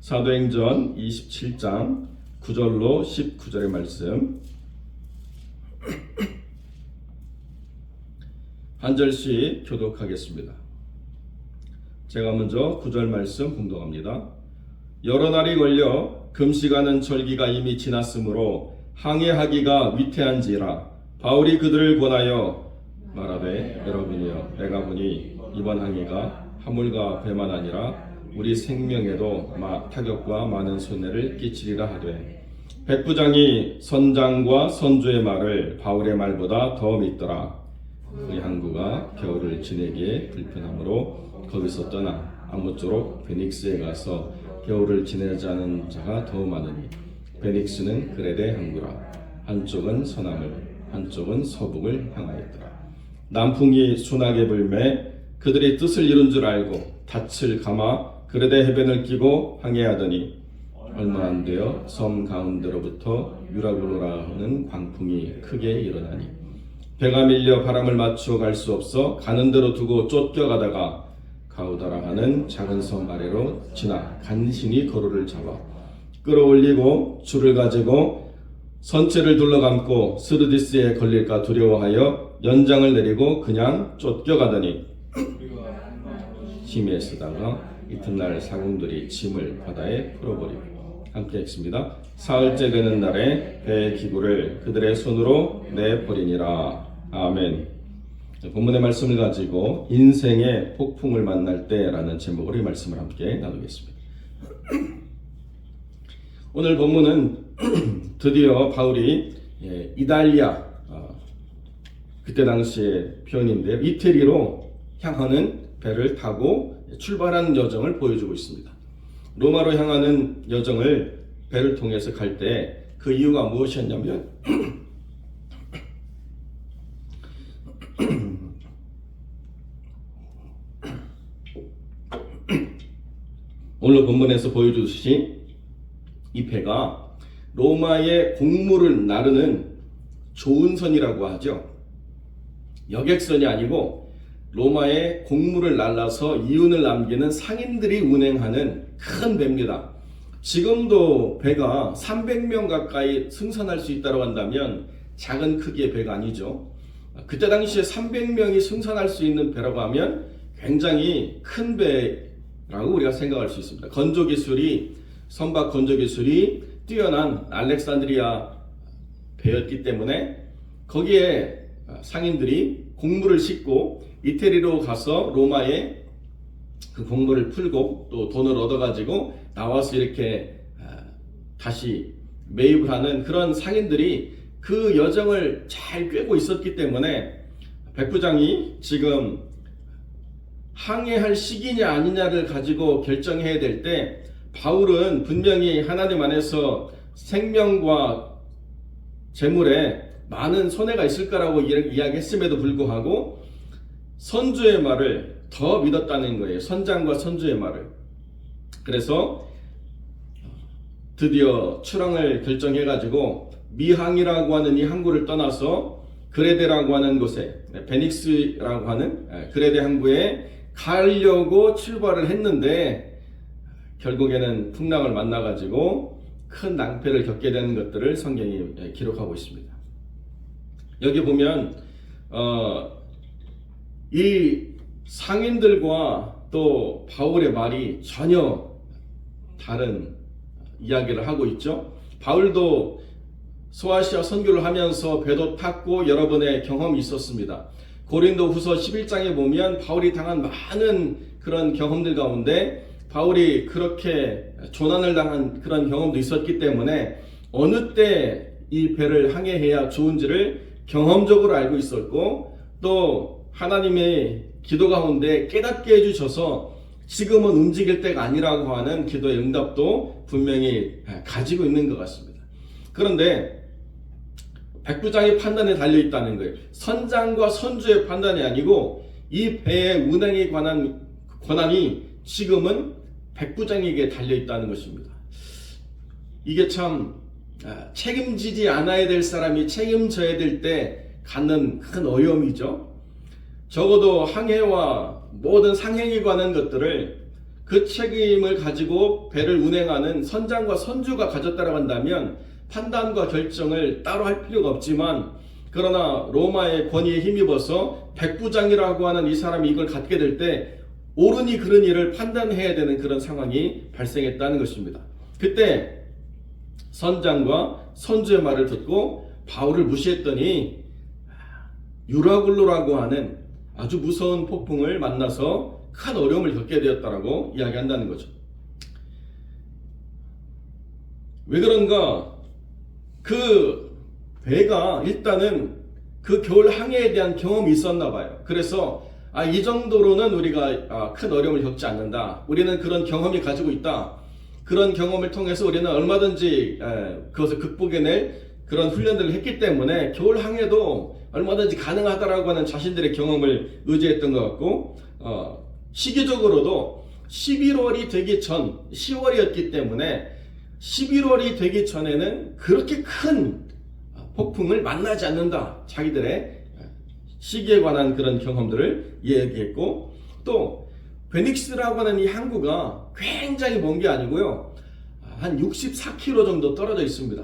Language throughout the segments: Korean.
사도행전 27장 9절로 19절의 말씀 한 절씩 교독하겠습니다. 제가 먼저 9절 말씀 봉독합니다. 여러 날이 걸려 금식하는 절기가 이미 지났으므로 항해하기가 위태한지라 바울이 그들을 권하여 말하되 여러분이여 내가 보니 이번 항해가 화물과 배만 아니라 우리 생명에도 타격과 많은 손해를 끼치리라 하되 백부장이 선장과 선조의 말을 바울의 말보다 더 믿더라. 그 항구가 겨울을 지내기에 불편하므로 거기서 떠나 아무쪼록 베닉스에 가서 겨울을 지내자는 자가 더 많으니 베닉스는 그레데 항구라. 한쪽은 서남을 한쪽은 서북을 향하였더라. 남풍이 순하게 불매 그들이 뜻을 이룬 줄 알고 닻을 감아 그레데 해변을 끼고 항해하더니 얼마 안 되어 섬 가운데로부터 유라굴로라 하는 광풍이 크게 일어나니 배가 밀려 바람을 맞추어 갈 수 없어 가는 대로 두고 쫓겨가다가 가우다라 하는 작은 섬 아래로 지나 간신히 거로를 잡아 끌어올리고 줄을 가지고 선체를 둘러감고 스르디스에 걸릴까 두려워하여 연장을 내리고 그냥 쫓겨가더니 힘에 쓰다가 이튿날 사공들이 짐을 바다에 풀어버리고 함께 읽습니다. 사흘째 되는 날에 배의 기구를 그들의 손으로 내버리니라. 아멘. 본문의 말씀을 가지고 인생의 폭풍을 만날 때라는 제목으로 이 말씀을 함께 나누겠습니다. 오늘 본문은 드디어 바울이 이달리아 그때 당시의 표현인데요. 이태리로 향하는 배를 타고 출발하는 여정을 보여주고 있습니다. 로마로 향하는 여정을 배를 통해서 갈 때 그 이유가 무엇이었냐면 오늘 본문에서 보여주듯이 이 배가 로마의 공물을 나르는 조은선이라고 하죠. 여객선이 아니고 로마의 공물을 날라서 이윤을 남기는 상인들이 운행하는 큰 배입니다. 지금도 배가 300명 가까이 승선할 수 있다고 한다면 작은 크기의 배가 아니죠. 그때 당시에 300명이 승선할 수 있는 배라고 하면 굉장히 큰 배라고 우리가 생각할 수 있습니다. 선박 건조 기술이 뛰어난 알렉산드리아 배였기 때문에 거기에 상인들이 공물을 싣고 이태리로 가서 로마에 그 공물을 풀고 또 돈을 얻어가지고 나와서 이렇게 다시 매입을 하는 그런 상인들이 그 여정을 잘 꿰고 있었기 때문에 백부장이 지금 항해할 시기냐 아니냐를 가지고 결정해야 될 때 바울은 분명히 하나님 안에서 생명과 재물에 많은 손해가 있을 거라고 이야기했음에도 불구하고 선조의 말을 더 믿었다는 거예요. 선장과 선조의 말을. 그래서 드디어 출항을 결정해가지고 미항이라고 하는 이 항구를 떠나서 그레데라고 하는 곳에 베닉스라고 하는 그레데 항구에 가려고 출발을 했는데 결국에는 풍랑을 만나가지고 큰 낭패를 겪게 되는 것들을 성경이 기록하고 있습니다. 여기 보면 이 상인들과 또 바울의 말이 전혀 다른 이야기를 하고 있죠. 바울도 소아시아 선교를 하면서 배도 탔고 여러 번의 경험이 있었습니다. 고린도 후서 11장에 보면 바울이 당한 많은 그런 경험들 가운데 바울이 그렇게 조난을 당한 그런 경험도 있었기 때문에 어느 때 이 배를 항해해야 좋은지를 경험적으로 알고 있었고 또 하나님의 기도 가운데 깨닫게 해주셔서 지금은 움직일 때가 아니라고 하는 기도의 응답도 분명히 가지고 있는 것 같습니다. 그런데 백부장의 판단에 달려있다는 거예요. 선장과 선주의 판단이 아니고 이 배의 운행에 관한 권한이 지금은 백부장에게 달려있다는 것입니다. 이게 참 책임지지 않아야 될 사람이 책임져야 될 때 갖는 큰 어려움이죠. 적어도 항해와 모든 상행에 관한 것들을 그 책임을 가지고 배를 운행하는 선장과 선주가 가졌다고 한다면 판단과 결정을 따로 할 필요가 없지만, 그러나 로마의 권위에 힘입어서 백부장이라고 하는 이 사람이 이걸 갖게 될 때 옳으니 그르니를 판단해야 되는 그런 상황이 발생했다는 것입니다. 그때 선장과 선주의 말을 듣고 바울을 무시했더니 유라굴로라고 하는 아주 무서운 폭풍을 만나서 큰 어려움을 겪게 되었다라고 이야기한다는 거죠. 왜 그런가? 그 배가 일단은 그 겨울 항해에 대한 경험이 있었나 봐요. 그래서 이 정도로는 우리가 큰 어려움을 겪지 않는다. 우리는 그런 경험이 가지고 있다. 그런 경험을 통해서 우리는 얼마든지 그것을 극복해낼 그런 훈련들을 했기 때문에 겨울 항해도 얼마든지 가능하다라고 하는 자신들의 경험을 의지했던 것 같고, 시기적으로도 11월이 되기 전 10월이었기 때문에 11월이 되기 전에는 그렇게 큰 폭풍을 만나지 않는다. 자기들의 시기에 관한 그런 경험들을 얘기했고, 또 베닉스라고 하는 이 항구가 굉장히 먼 게 아니고요, 한 64km 정도 떨어져 있습니다.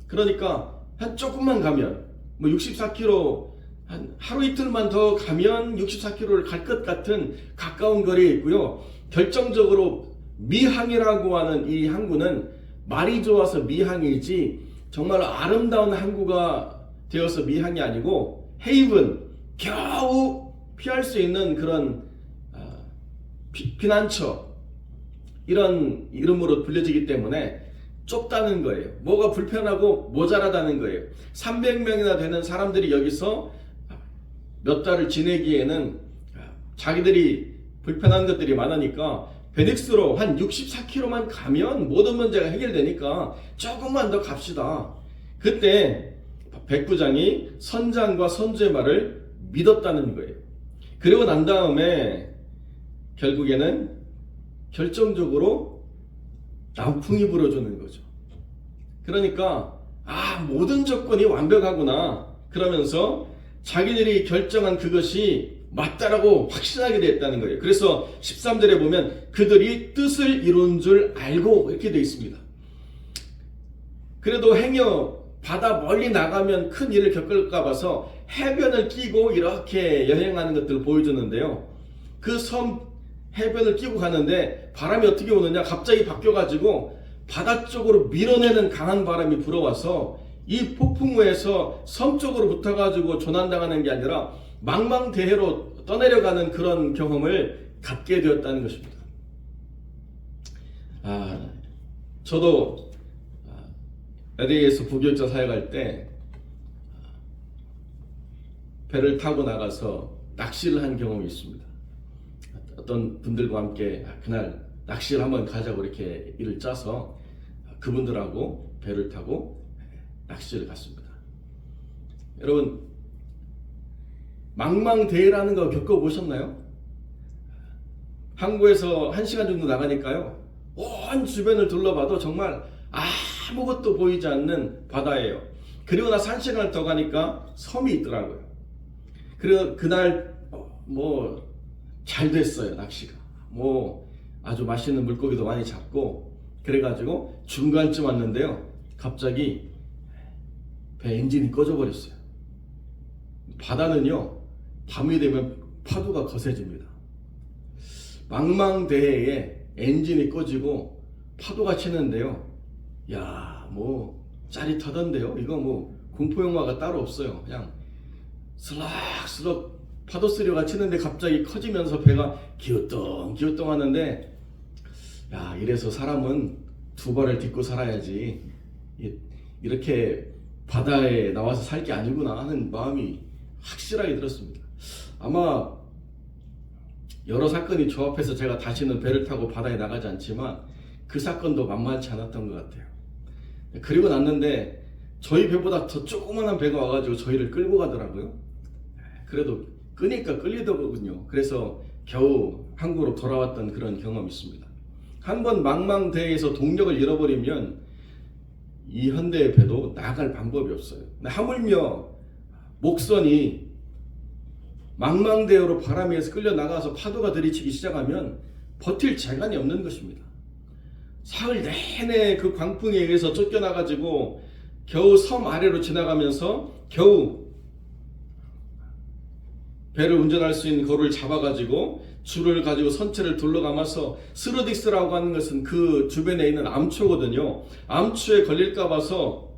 그러니까 한 조금만 가면 64km, 한 하루 이틀만 더 가면 64km를 갈 것 같은 가까운 거리에 있고요. 결정적으로 미항이라고 하는 이 항구는 말이 좋아서 미항이지 정말 아름다운 항구가 되어서 미항이 아니고 헤이븐, 겨우 피할 수 있는 그런 피난처, 이런 이름으로 불려지기 때문에 좁다는 거예요. 뭐가 불편하고 모자라다는 거예요. 300명이나 되는 사람들이 여기서 몇 달을 지내기에는 자기들이 불편한 것들이 많으니까 베닉스로 한 64km만 가면 모든 문제가 해결되니까 조금만 더 갑시다. 그때 백부장이 선장과 선주의 말을 믿었다는 거예요. 그리고 난 다음에 결국에는 결정적으로 남풍이 불어주는 거죠. 그러니까 모든 조건이 완벽하구나 그러면서 자기들이 결정한 그것이 맞다라고 확신하게 됐다는 거예요. 그래서 13절에 보면 그들이 뜻을 이룬 줄 알고 이렇게 되어 있습니다. 그래도 행여 바다 멀리 나가면 큰 일을 겪을까 봐서 해변을 끼고 이렇게 여행하는 것들을 보여주는데요. 그 섬 해변을 끼고 가는데 바람이 어떻게 오느냐, 갑자기 바뀌어가지고 바다 쪽으로 밀어내는 강한 바람이 불어와서 이 폭풍우에서 섬 쪽으로 붙어가지고 조난당하는 게 아니라 망망대해로 떠내려가는 그런 경험을 갖게 되었다는 것입니다. 저도 LA에서 부교육자 사역할 때 배를 타고 나가서 낚시를 한 경험이 있습니다. 어떤 분들과 함께 그날 낚시를 한번 가자고 이렇게 일을 짜서 그분들하고 배를 타고 낚시를 갔습니다. 여러분, 망망대해라는 거 겪어보셨나요? 항구에서 1시간 정도 나가니까요, 온 주변을 둘러봐도 정말 아무것도 보이지 않는 바다예요. 그리고 나서 1시간을 더 가니까 섬이 있더라고요. 그리고 그날 잘 됐어요. 낚시가 아주 맛있는 물고기도 많이 잡고 그래가지고 중간쯤 왔는데요, 갑자기 배 엔진이 꺼져 버렸어요. 바다는요, 밤이 되면 파도가 거세집니다. 망망대해에 엔진이 꺼지고 파도가 치는데요, 짜릿하던데요. 이거 공포영화가 따로 없어요. 그냥 슬럭슬럭 파도 소리가 치는데 갑자기 커지면서 배가 기우뚱 하는데, 이래서 사람은 두 발을 딛고 살아야지 이렇게 바다에 나와서 살 게 아니구나 하는 마음이 확실하게 들었습니다. 아마 여러 사건이 조합해서 제가 다시는 배를 타고 바다에 나가지 않지만 그 사건도 만만치 않았던 것 같아요. 그리고 났는데 저희 배보다 더 조그만한 배가 와가지고 저희를 끌고 가더라고요. 그래도 끄니까 끌리더군요. 그래서 겨우 항구로 돌아왔던 그런 경험이 있습니다. 한번 망망대해에서 동력을 잃어버리면 이 현대의 배도 나갈 방법이 없어요. 하물며 목선이 망망대해로 바람에서 끌려 나가서 파도가 들이치기 시작하면 버틸 재간이 없는 것입니다. 사흘 내내 그 광풍에 의해서 쫓겨나가지고 겨우 섬 아래로 지나가면서 겨우 배를 운전할 수 있는 거를 잡아가지고 줄을 가지고 선체를 둘러감아서 스르딕스라고 하는 것은 그 주변에 있는 암초거든요. 암초에 걸릴까 봐서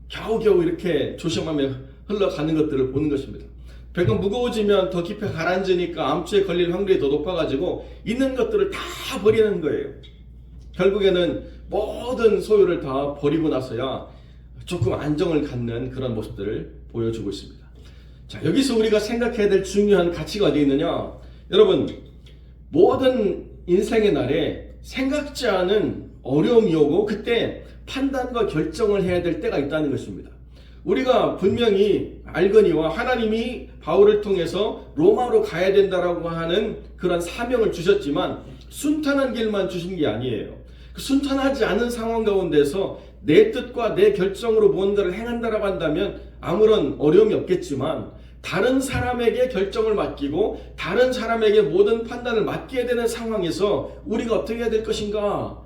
겨우겨우 이렇게 조심하며 흘러가는 것들을 보는 것입니다. 배가 무거워지면 더 깊이 가라앉으니까 암초에 걸릴 확률이 더 높아가지고 있는 것들을 다 버리는 거예요. 결국에는 모든 소유를 다 버리고 나서야 조금 안정을 갖는 그런 모습들을 보여주고 있습니다. 자, 여기서 우리가 생각해야 될 중요한 가치가 어디 있느냐? 여러분, 모든 인생의 날에 생각지 않은 어려움이 오고 그때 판단과 결정을 해야 될 때가 있다는 것입니다. 우리가 분명히 알거니와 하나님이 바울을 통해서 로마로 가야 된다라고 하는 그런 사명을 주셨지만 순탄한 길만 주신 게 아니에요. 그 순탄하지 않은 상황 가운데서 내 뜻과 내 결정으로 무언가를 행한다라고 한다면 아무런 어려움이 없겠지만 다른 사람에게 결정을 맡기고 다른 사람에게 모든 판단을 맡기게 되는 상황에서 우리가 어떻게 해야 될 것인가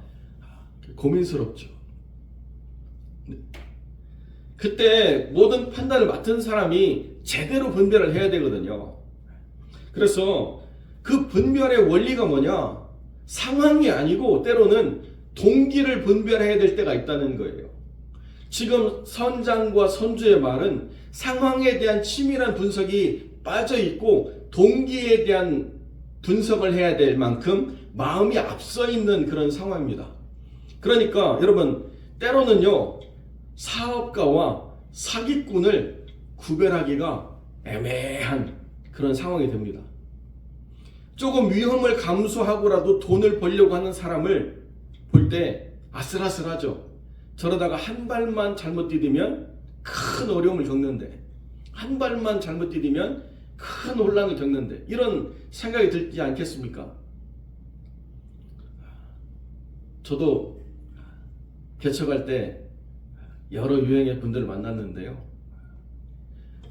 고민스럽죠. 그때 모든 판단을 맡은 사람이 제대로 분별을 해야 되거든요. 그래서 그 분별의 원리가 뭐냐? 상황이 아니고 때로는 동기를 분별해야 될 때가 있다는 거예요. 지금 선장과 선주의 말은 상황에 대한 치밀한 분석이 빠져 있고 동기에 대한 분석을 해야 될 만큼 마음이 앞서 있는 그런 상황입니다. 그러니까 여러분, 때로는요, 사업가와 사기꾼을 구별하기가 애매한 그런 상황이 됩니다. 조금 위험을 감수하고라도 돈을 벌려고 하는 사람을 볼 때 아슬아슬하죠. 저러다가 한 발만 잘못 디디면 큰 어려움을 겪는데, 한 발만 잘못 디디면 큰 혼란을 겪는데, 이런 생각이 들지 않겠습니까? 저도 개척할 때 여러 유형의 분들을 만났는데요.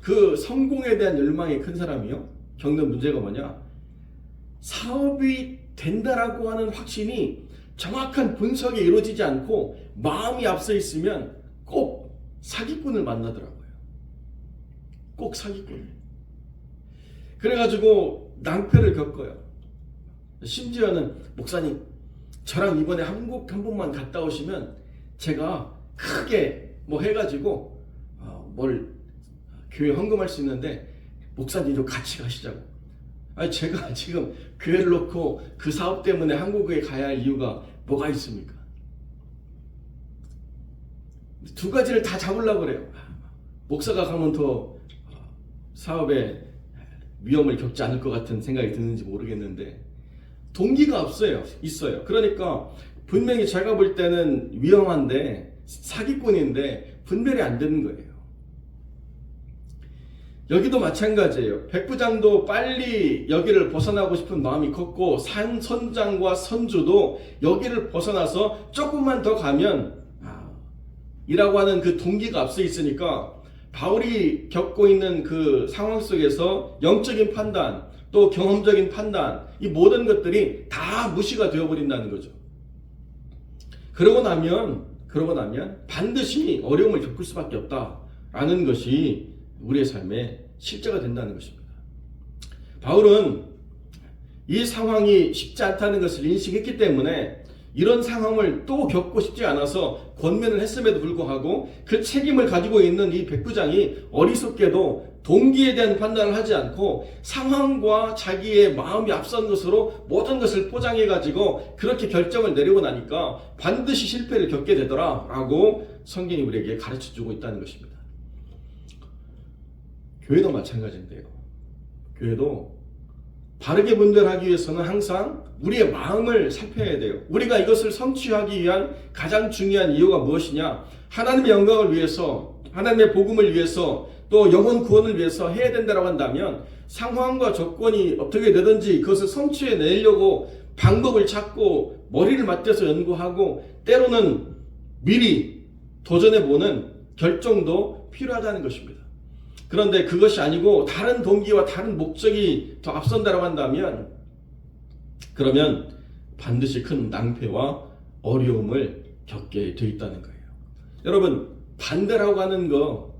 그 성공에 대한 열망이 큰 사람이요, 겪는 문제가 뭐냐? 사업이 된다라고 하는 확신이 정확한 분석이 이루어지지 않고 마음이 앞서 있으면 꼭 사기꾼을 만나더라고요. 꼭 사기꾼을. 그래가지고 낭패를 겪어요. 심지어는 목사님, 저랑 이번에 한국 한 번만 갔다 오시면 제가 크게 뭐 해가지고 뭘 교회 헌금할 수 있는데 목사님도 같이 가시자고. 아니, 제가 지금 교회를 놓고 그 사업 때문에 한국에 가야 할 이유가 뭐가 있습니까? 두 가지를 다 잡으려고 그래요. 목사가 가면 더 사업에 위험을 겪지 않을 것 같은 생각이 드는지 모르겠는데 동기가 없어요. 있어요. 그러니까 분명히 제가 볼 때는 위험한데 사기꾼인데 분별이 안 되는 거예요. 여기도 마찬가지예요. 백부장도 빨리 여기를 벗어나고 싶은 마음이 컸고 선장과 선주도 여기를 벗어나서 조금만 더 가면 이라고 하는 그 동기가 앞서 있으니까 바울이 겪고 있는 그 상황 속에서 영적인 판단 또 경험적인 판단, 이 모든 것들이 다 무시가 되어버린다는 거죠. 그러고 나면 반드시 어려움을 겪을 수밖에 없다라는 것이 우리의 삶의 실제가 된다는 것입니다. 바울은 이 상황이 쉽지 않다는 것을 인식했기 때문에 이런 상황을 또 겪고 싶지 않아서 권면을 했음에도 불구하고 그 책임을 가지고 있는 이 백부장이 어리석게도 동기에 대한 판단을 하지 않고 상황과 자기의 마음이 앞선 것으로 모든 것을 포장해가지고 그렇게 결정을 내리고 나니까 반드시 실패를 겪게 되더라라고 성경이 우리에게 가르쳐주고 있다는 것입니다. 교회도 마찬가지인데요. 교회도 바르게 분별하기 위해서는 항상 우리의 마음을 살펴야 돼요. 우리가 이것을 성취하기 위한 가장 중요한 이유가 무엇이냐? 하나님의 영광을 위해서, 하나님의 복음을 위해서, 또 영혼 구원을 위해서 해야 된다고 한다면 상황과 조건이 어떻게 되든지 그것을 성취해내려고 방법을 찾고 머리를 맞대서 연구하고 때로는 미리 도전해보는 결정도 필요하다는 것입니다. 그런데 그것이 아니고 다른 동기와 다른 목적이 더 앞선다고 한다면 그러면 반드시 큰 낭패와 어려움을 겪게 돼 있다는 거예요. 여러분, 반대라고 하는 거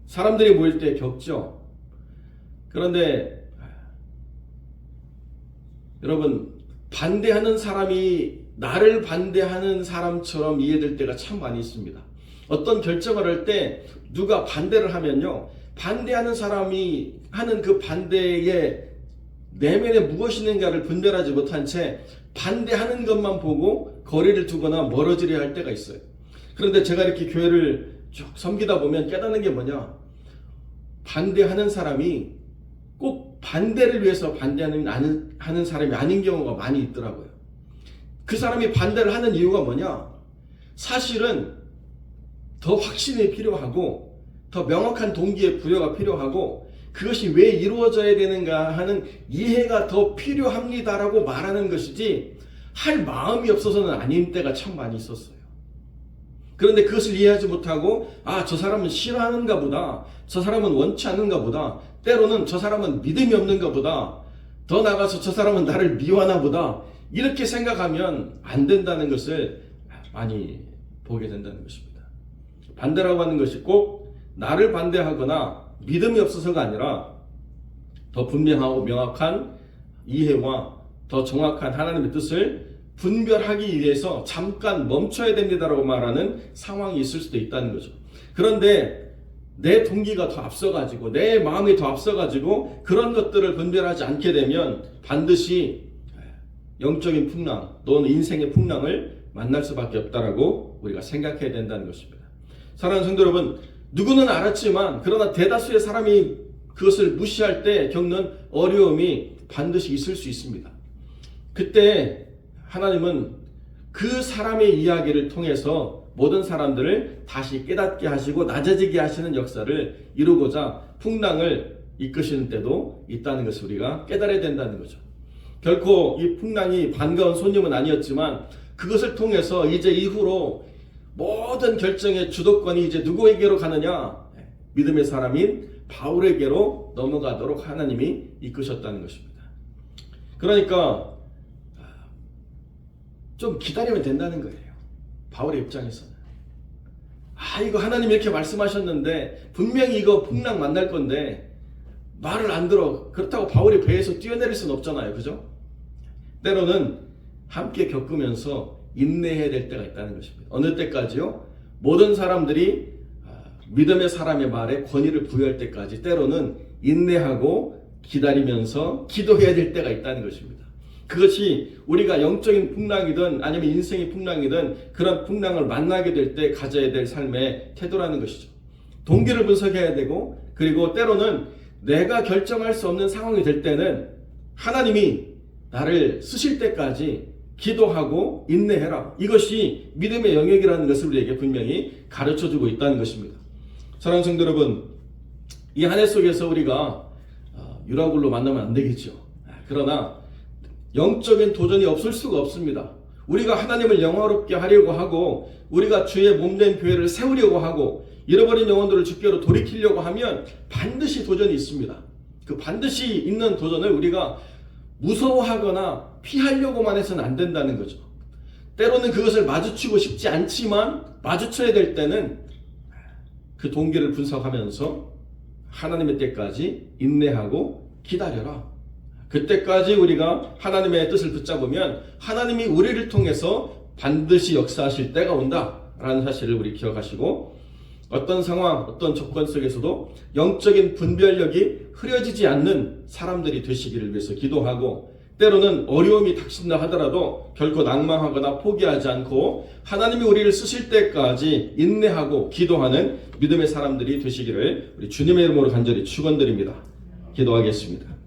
사람들이 모일 때 겪죠. 그런데 여러분, 반대하는 사람이 나를 반대하는 사람처럼 이해될 때가 참 많이 있습니다. 어떤 결정을 할 때 누가 반대를 하면요, 반대하는 사람이 하는 그 반대의 내면에 무엇이 있는가를 분별하지 못한 채 반대하는 것만 보고 거리를 두거나 멀어지려 할 때가 있어요. 그런데 제가 이렇게 교회를 쭉 섬기다 보면 깨닫는 게 뭐냐, 반대하는 사람이 꼭 반대를 위해서 하는 사람이 아닌 경우가 많이 있더라고요. 그 사람이 반대를 하는 이유가 뭐냐, 사실은 더 확신이 필요하고 더 명확한 동기의 부여가 필요하고 그것이 왜 이루어져야 되는가 하는 이해가 더 필요합니다라고 말하는 것이지 할 마음이 없어서는 아닌 때가 참 많이 있었어요. 그런데 그것을 이해하지 못하고 저 사람은 싫어하는가 보다, 저 사람은 원치 않는가 보다, 때로는 저 사람은 믿음이 없는가 보다, 더 나아가서 저 사람은 나를 미워하나 보다, 이렇게 생각하면 안 된다는 것을 많이 보게 된다는 것입니다. 반대라고 하는 것이 꼭 나를 반대하거나 믿음이 없어서가 아니라 더 분명하고 명확한 이해와 더 정확한 하나님의 뜻을 분별하기 위해서 잠깐 멈춰야 됩니다라고 말하는 상황이 있을 수도 있다는 거죠. 그런데 내 동기가 더 앞서가지고 내 마음이 더 앞서가지고 그런 것들을 분별하지 않게 되면 반드시 영적인 풍랑 또는 인생의 풍랑을 만날 수밖에 없다라고 우리가 생각해야 된다는 것입니다. 사랑하는 성도 여러분, 누구는 알았지만 그러나 대다수의 사람이 그것을 무시할 때 겪는 어려움이 반드시 있을 수 있습니다. 그때 하나님은 그 사람의 이야기를 통해서 모든 사람들을 다시 깨닫게 하시고 낮아지게 하시는 역사를 이루고자 풍랑을 이끄시는 때도 있다는 것을 우리가 깨달아야 된다는 거죠. 결코 이 풍랑이 반가운 손님은 아니었지만 그것을 통해서 이제 이후로 모든 결정의 주도권이 이제 누구에게로 가느냐, 믿음의 사람인 바울에게로 넘어가도록 하나님이 이끄셨다는 것입니다. 그러니까 좀 기다리면 된다는 거예요. 바울의 입장에서는 이거 하나님 이렇게 말씀하셨는데 분명히 이거 풍랑 만날 건데 말을 안 들어. 그렇다고 바울이 배에서 뛰어내릴 수는 없잖아요. 그죠? 때로는 함께 겪으면서 인내해야 될 때가 있다는 것입니다. 어느 때까지요? 모든 사람들이 믿음의 사람의 말에 권위를 부여할 때까지 때로는 인내하고 기다리면서 기도해야 될 때가 있다는 것입니다. 그것이 우리가 영적인 풍랑이든 아니면 인생의 풍랑이든 그런 풍랑을 만나게 될 때 가져야 될 삶의 태도라는 것이죠. 동기를 분석해야 되고, 그리고 때로는 내가 결정할 수 없는 상황이 될 때는 하나님이 나를 쓰실 때까지 기도하고 인내해라. 이것이 믿음의 영역이라는 것을 우리에게 분명히 가르쳐주고 있다는 것입니다. 사랑하는 성도 여러분, 이 한 해 속에서 우리가 유라굴로 만나면 안 되겠죠. 그러나 영적인 도전이 없을 수가 없습니다. 우리가 하나님을 영화롭게 하려고 하고 우리가 주의 몸된 교회를 세우려고 하고 잃어버린 영혼들을 주께로 돌이키려고 하면 반드시 도전이 있습니다. 그 반드시 있는 도전을 우리가 무서워하거나 피하려고만 해서는 안 된다는 거죠. 때로는 그것을 마주치고 싶지 않지만 마주쳐야 될 때는 그 동기를 분석하면서 하나님의 때까지 인내하고 기다려라. 그때까지 우리가 하나님의 뜻을 붙잡으면 하나님이 우리를 통해서 반드시 역사하실 때가 온다라는 사실을 우리 기억하시고, 어떤 상황, 어떤 조건 속에서도 영적인 분별력이 흐려지지 않는 사람들이 되시기를 위해서 기도하고, 때로는 어려움이 닥친다 하더라도 결코 낭망하거나 포기하지 않고 하나님이 우리를 쓰실 때까지 인내하고 기도하는 믿음의 사람들이 되시기를 우리 주님의 이름으로 간절히 축원드립니다. 기도하겠습니다.